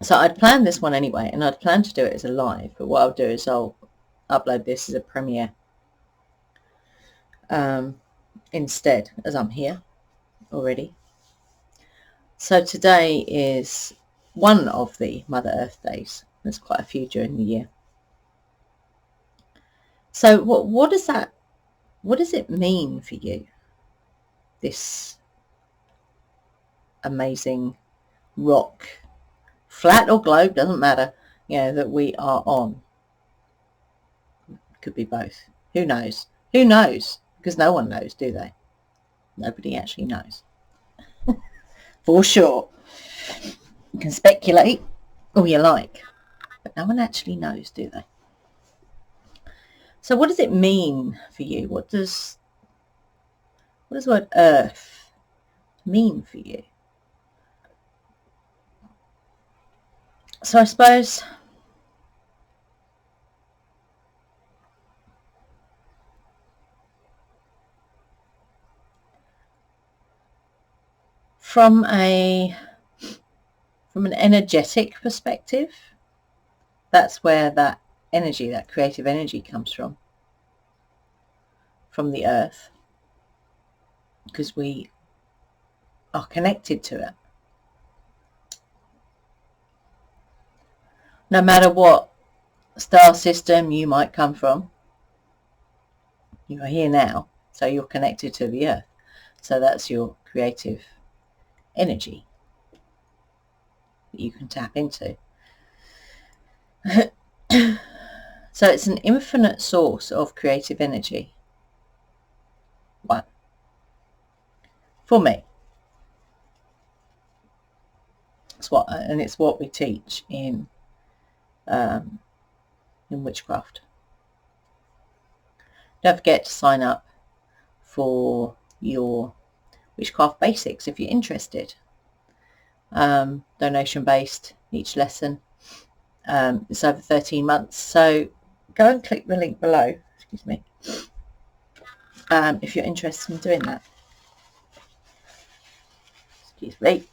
So I'd planned this one anyway, and I'd planned to do it as a live, but what I'll do is I'll upload this as a premiere instead, as I'm here already. So today is one of the Mother Earth days. There's quite a few during the year. So what does it mean for you, this amazing rock, flat or globe, doesn't matter, that we are on? Could be both. Who knows? Who knows? Because no one knows, do they? Nobody actually knows. For sure. You can speculate all you like, but no one actually knows, do they? So what does it mean for you? What does the word earth mean for you? So I suppose from an energetic perspective, that's where that energy, that creative energy, comes from the earth, because we are connected to it. No matter what star system you might come from, you are here now, so you're connected to the earth. So that's your creative energy that you can tap into. So it's an infinite source of creative energy. One. For me. It's what we teach in witchcraft. Don't forget to sign up for your Witchcraft Basics if you're interested. Donation based, each lesson. It's over 13 months, so go and click the link below, excuse me, if you're interested in doing that. Excuse me.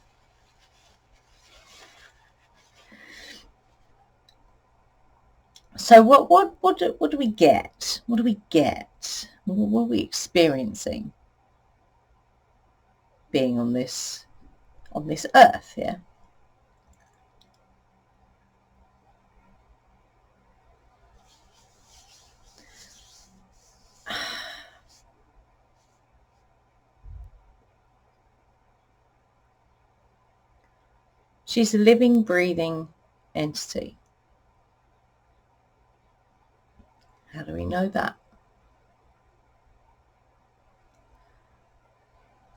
So what do we get? What do we get? What are we experiencing being on this earth here? She's a living, breathing entity. How do we know that?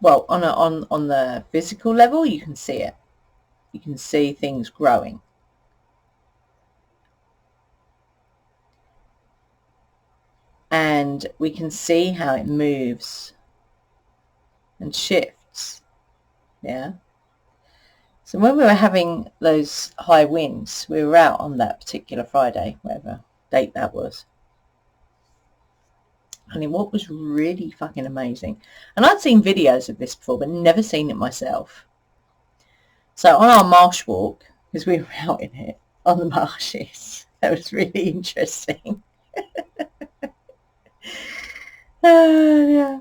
Well, on the physical level, you can see it. You can see things growing. And we can see how it moves and shifts. Yeah. So when we were having those high winds, we were out on that particular Friday, whatever date that was. I mean, what was really fucking amazing, and I'd seen videos of this before, but never seen it myself. So on our marsh walk, because we were out in it, on the marshes, that was really interesting. Yeah.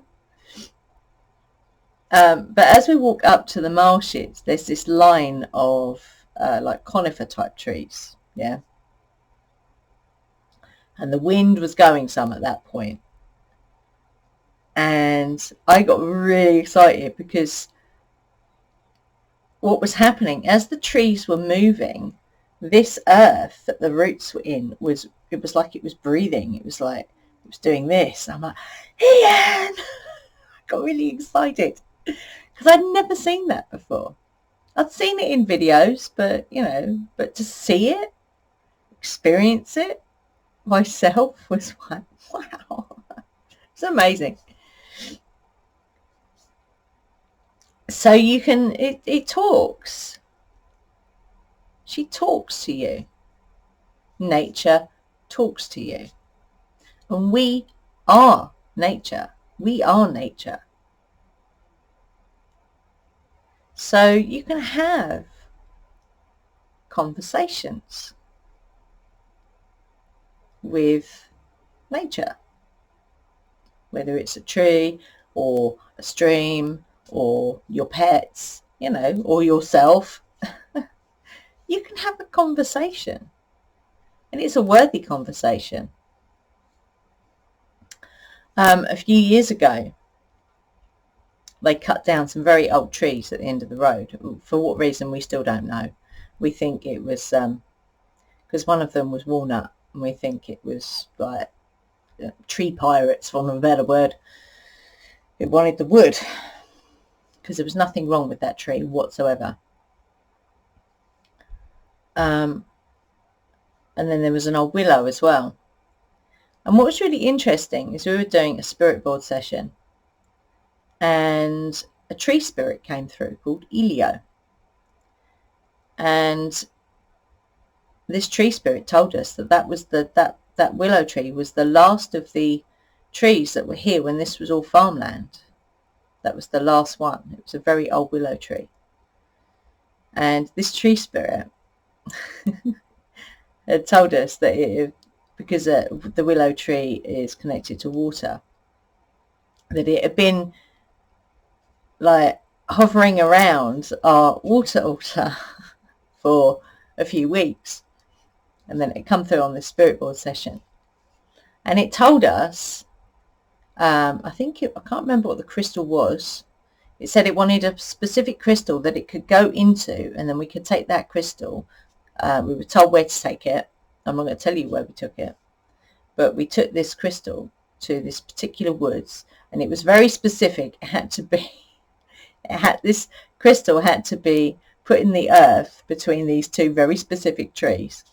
But as we walk up to the marshes, there's this line of like conifer type trees, yeah. And the wind was going some at that point. And I got really excited because what was happening as the trees were moving, this earth that the roots were in was like it was breathing. It was like it was doing this. I'm like, Ian! I got really excited because I'd never seen that before. I'd seen it in videos, but to see it, experience it myself was like, wow, it's amazing. So you can, it talks. She talks to you. Nature talks to you. And we are nature. We are nature. So you can have conversations with nature, whether it's a tree or a stream or your pets, you know, or yourself. You can have a conversation, and it's a worthy conversation. A few years ago, they cut down some very old trees at the end of the road. For what reason, we still don't know. We think it was because one of them was walnut, and we think it was like tree pirates, for a better word. It wanted the wood because there was nothing wrong with that tree whatsoever. And then there was an old willow as well. And what was really interesting is we were doing a spirit board session, and a tree spirit came through called Elio. And this tree spirit told us that that willow tree was the last of the trees that were here when this was all farmland. That was the last one. It was a very old willow tree. And this tree spirit had told us that because the willow tree is connected to water, that it had been like hovering around our water altar for a few weeks, and then it come through on this spirit board session, and it told us, I can't remember what the crystal was. It said it wanted a specific crystal that it could go into, and then we could take that crystal. We were told where to take it. I'm not going to tell you where we took it, but we took this crystal to this particular woods, and it was very specific. This crystal had to be put in the earth between these two very specific trees.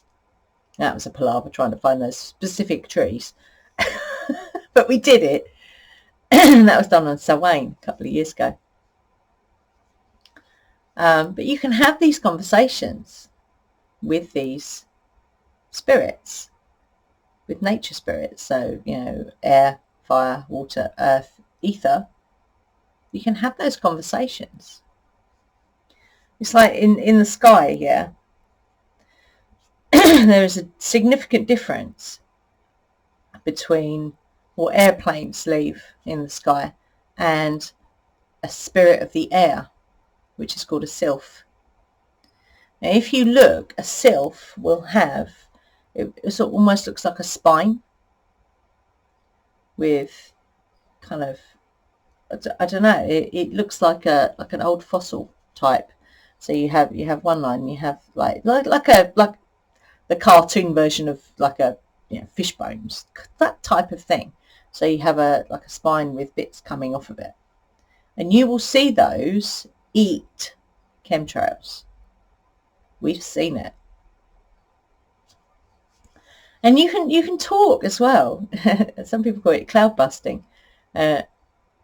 That was a palaver trying to find those specific trees. But we did it. And that was done on Samhain a couple of years ago. But you can have these conversations with these spirits, with nature spirits. So, you know, air, fire, water, earth, ether. You can have those conversations. It's like in the sky, yeah. There is a significant difference between what airplanes leave in the sky and a spirit of the air, which is called a sylph. Now, if you look, a sylph will have, it sort of almost looks like a spine with kind of, I don't know, it looks like an old fossil type. So you have one line, you have like the cartoon version of like a, you know, fish bones, that type of thing. So you have like a spine with bits coming off of it, and you will see those eat chemtrails. We've seen it. And you can talk as well. Some people call it cloud busting.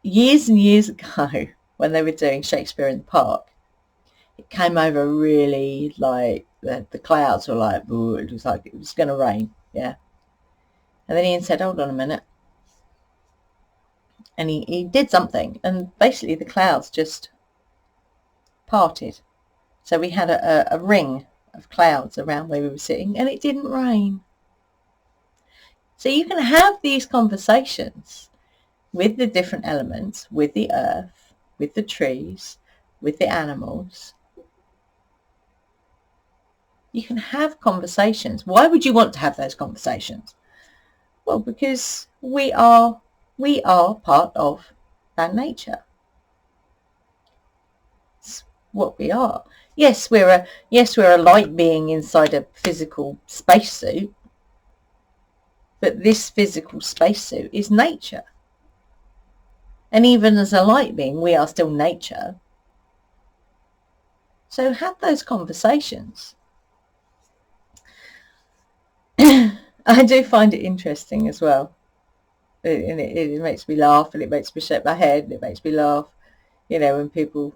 Years and years ago, when they were doing Shakespeare in the Park, it came over really like the clouds were like, ooh, it was like it was going to rain, yeah. And then Ian said, hold on a minute. And he did something, and basically the clouds just parted. So we had a ring of clouds around where we were sitting, and it didn't rain. So you can have these conversations with the different elements, with the earth, with the trees, with the animals. You can have conversations. Why would you want to have those conversations? Well, because we are part of that nature. It's what we are. Yes, we're a light being inside a physical spacesuit, but this physical spacesuit is nature. And even as a light being, we are still nature. So have those conversations. I do find it interesting as well. It makes me laugh, and it makes me shake my head, and it makes me laugh. You know, when people,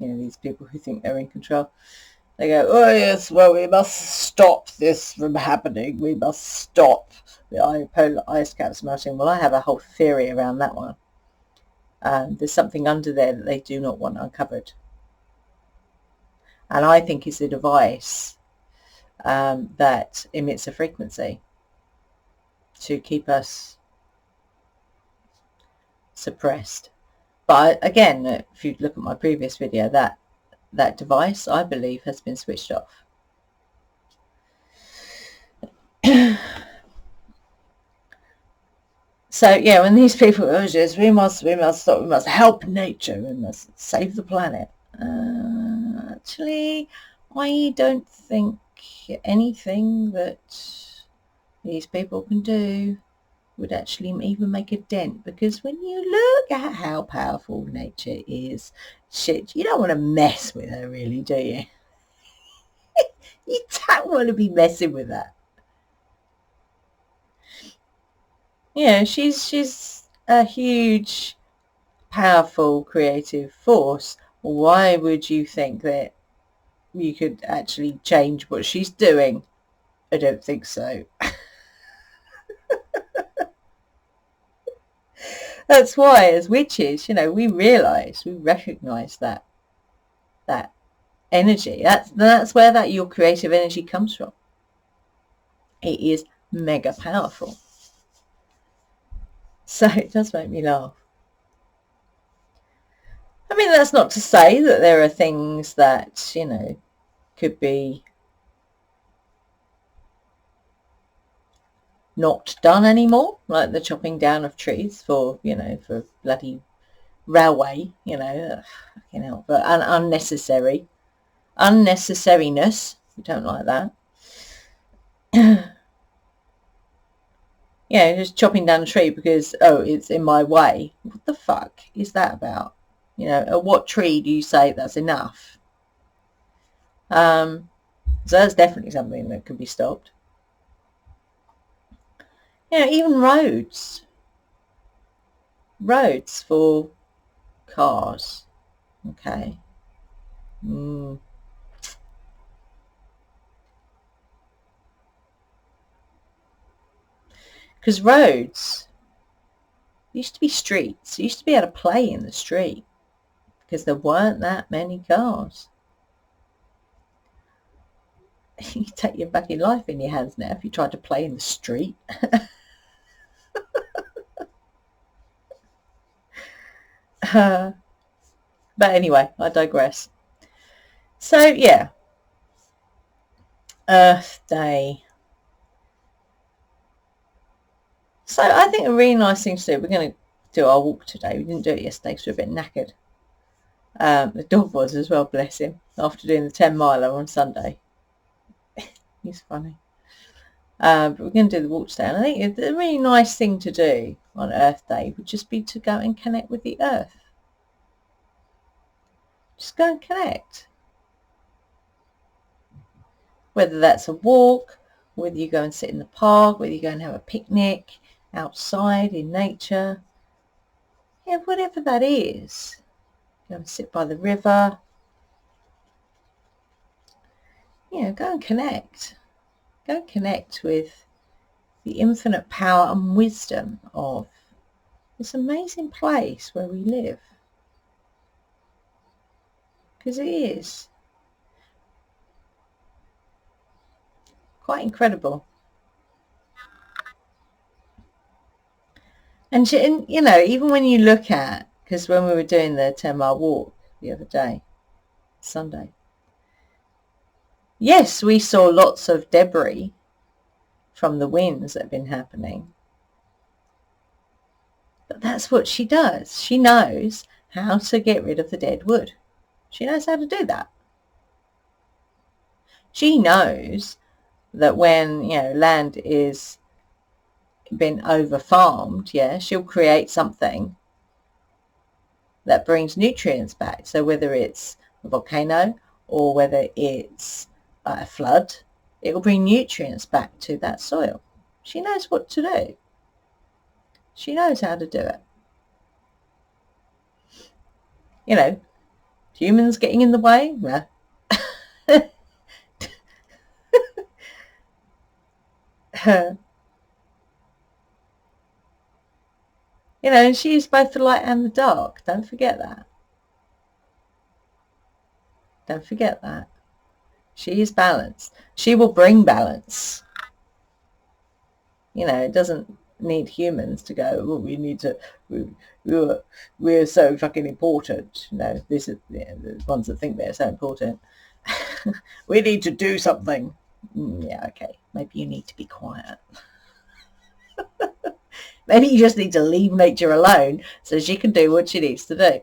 you know, these people who think they're in control, they go, oh yes, well, we must stop this from happening. We must stop the polar ice caps melting. Well, I have a whole theory around that one. There's something under there that they do not want uncovered. And I think it's a device that emits a frequency to keep us suppressed. But again, if you look at my previous video, that device, I believe, has been switched off. So yeah, when these people urge us, we must stop, we must help nature, we must save the planet. Actually, I don't think anything that these people can do would actually even make a dent, because when you look at how powerful nature is, shit, you don't want to mess with her, really, do you? You don't want to be messing with her. Yeah, she's a huge, powerful, creative force. Why would you think that you could actually change what she's doing? I don't think so. That's why, as witches, we recognize that energy. That's where your creative energy comes from. It is mega powerful. So it does make me laugh. I mean, that's not to say that there are things that, could be not done anymore, like the chopping down of trees for bloody railway, fucking hell, but unnecessariness. We don't like that. Just chopping down a tree because, it's in my way. What the fuck is that about? At what tree do you say that's enough? So that's definitely something that could be stopped. Even roads for cars. Okay. Because roads used to be streets. You used to be able to play in the street because there weren't that many cars. You take your fucking life in your hands now if you try to play in the street. But anyway, I digress. So yeah, Earth Day. So I think a really nice thing to do, we're going to do our walk today. We didn't do it yesterday because we were a bit knackered. The dog was as well, bless him, after doing the 10-miler on Sunday. He's funny. But we're going to do the walk today. And I think a really nice thing to do on Earth Day would just be to go and connect with the earth. Just go and connect. Whether that's a walk, whether you go and sit in the park, whether you go and have a picnic outside in nature. Yeah, whatever that is. Go and sit by the river. Go and connect. Go and connect with the infinite power and wisdom of this amazing place where we live. Because it is quite incredible. And even when you look at, because when we were doing the 10-mile walk the other day, Sunday, yes, we saw lots of debris from the winds that have been happening. But that's what she does. She knows how to get rid of the dead wood. She knows how to do that. She knows that when, land is been over-farmed, she'll create something that brings nutrients back. So whether it's a volcano or whether it's a flood, it will bring nutrients back to that soil. She knows what to do. She knows how to do it. Humans getting in the way? Well, and she is both the light and the dark. Don't forget that. She is balanced. She will bring balance. You know, it doesn't need humans to go, oh, we need to, we're so fucking important. You know, this is the ones that think they're so important. We need to do something. Yeah, okay. Maybe you need to be quiet. Maybe you just need to leave nature alone so she can do what she needs to do.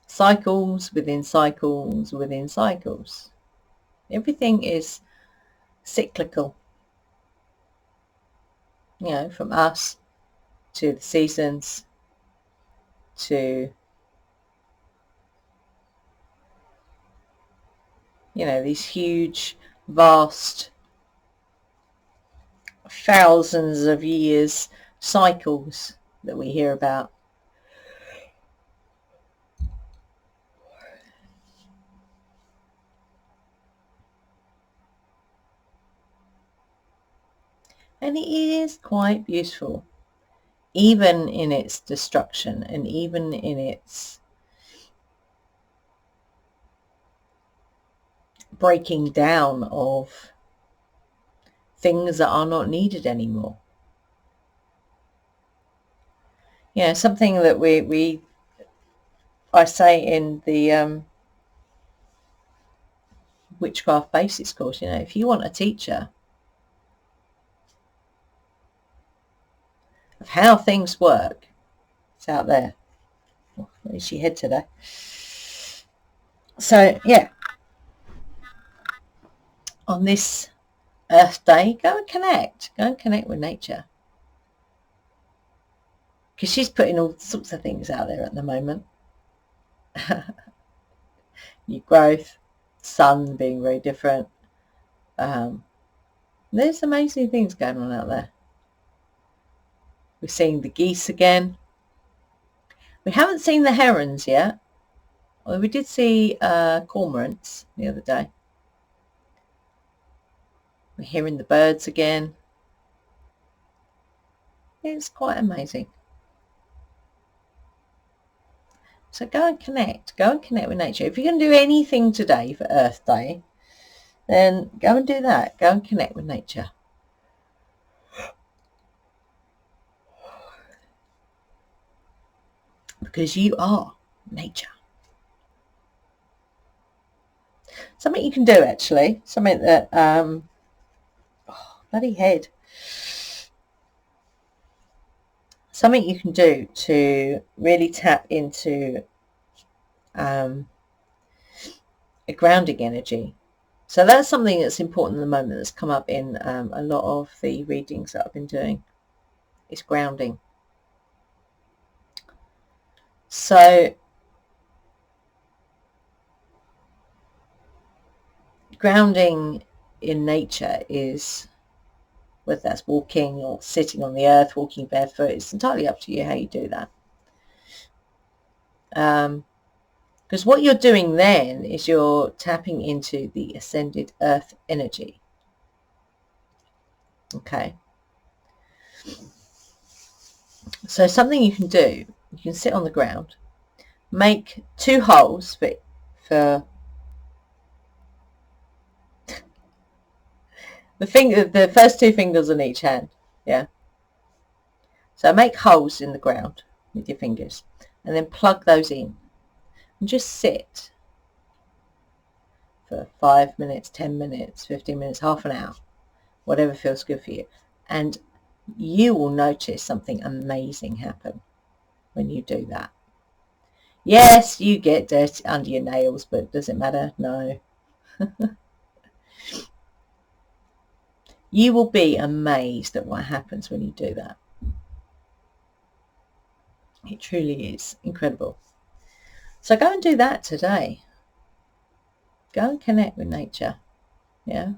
Cycles within cycles within cycles. Everything is cyclical. You know, from us to the seasons to, you know, these huge, vast, thousands of years cycles that we hear about. And it is quite beautiful, even in its destruction and even in its breaking down of things that are not needed anymore. You know, something that I say in the Witchcraft Basics course, you know, if you want a teacher of how things work, it's out there. Oh, where's she head today? So, yeah, on this Earth Day, go and connect with nature. Because she's putting all sorts of things out there at the moment. New growth, sun being very different. There's amazing things going on out there. We're seeing the geese again. We haven't seen the herons yet. Well, we did see cormorants the other day. We're hearing the birds again. It's quite amazing. So go and connect with nature. If you're going to do anything today for Earth Day, then go and do that. Go and connect with nature. Because you are nature. Something you can do, actually. Something that, bloody head. Something you can do to really tap into a grounding energy. So that's something that's important at the moment, that's come up in a lot of the readings that I've been doing. It's grounding. So grounding in nature is, whether that's walking or sitting on the earth, walking barefoot, it's entirely up to you how you do that. Because what you're doing then is you're tapping into the ascended earth energy. Okay. So something you can do, you can sit on the ground, make 2 holes for the first 2 fingers on each hand. Yeah. So make holes in the ground with your fingers and then plug those in and just sit for 5 minutes, 10 minutes, 15 minutes, half an hour, whatever feels good for you. And you will notice something amazing happen when you do that. Yes, you get dirt under your nails, but does it matter? No. You will be amazed at what happens when you do that. It truly is incredible. So go and do that today. Go and connect with nature. Yeah.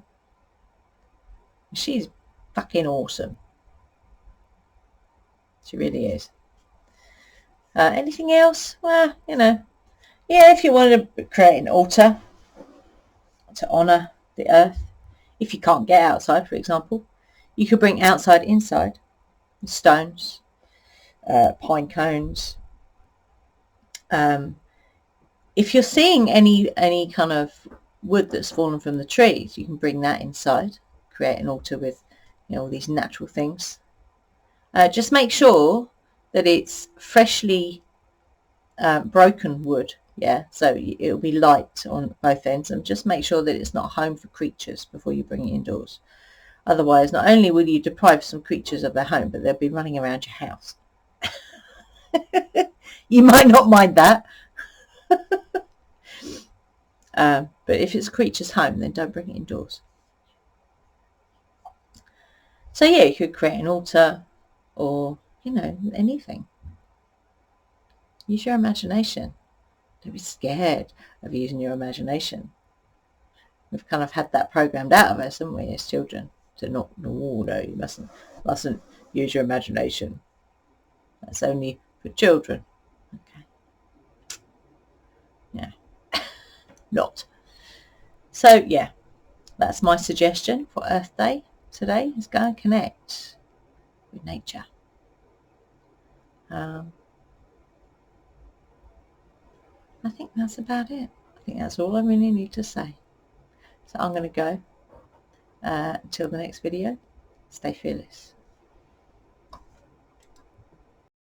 She's fucking awesome. She really is. Anything else? Well, you know, yeah, if you want to create an altar to honour the earth, if you can't get outside, for example, you could bring outside inside stones, pine cones, If you're seeing any kind of wood that's fallen from the trees, you can bring that inside, create an altar with, you know, all these natural things. Just make sure that it's freshly broken wood, yeah, so it'll be light on both ends, and just make sure that it's not a home for creatures before you bring it indoors. Otherwise, not only will you deprive some creatures of their home, but they'll be running around your house. You might not mind that. But if it's a creature's home, then don't bring it indoors. So yeah, you could create an altar, or, you know, anything. Use your imagination. Don't be scared of using your imagination. We've kind of had that programmed out of us, haven't we, as children? To not, no, you mustn't use your imagination. That's only for children. Okay. Yeah. Not. So yeah, that's my suggestion for Earth Day today, is go and connect with nature. I think that's about it. I think that's all I really need to say. So I'm going to go. Until the next video, stay fearless.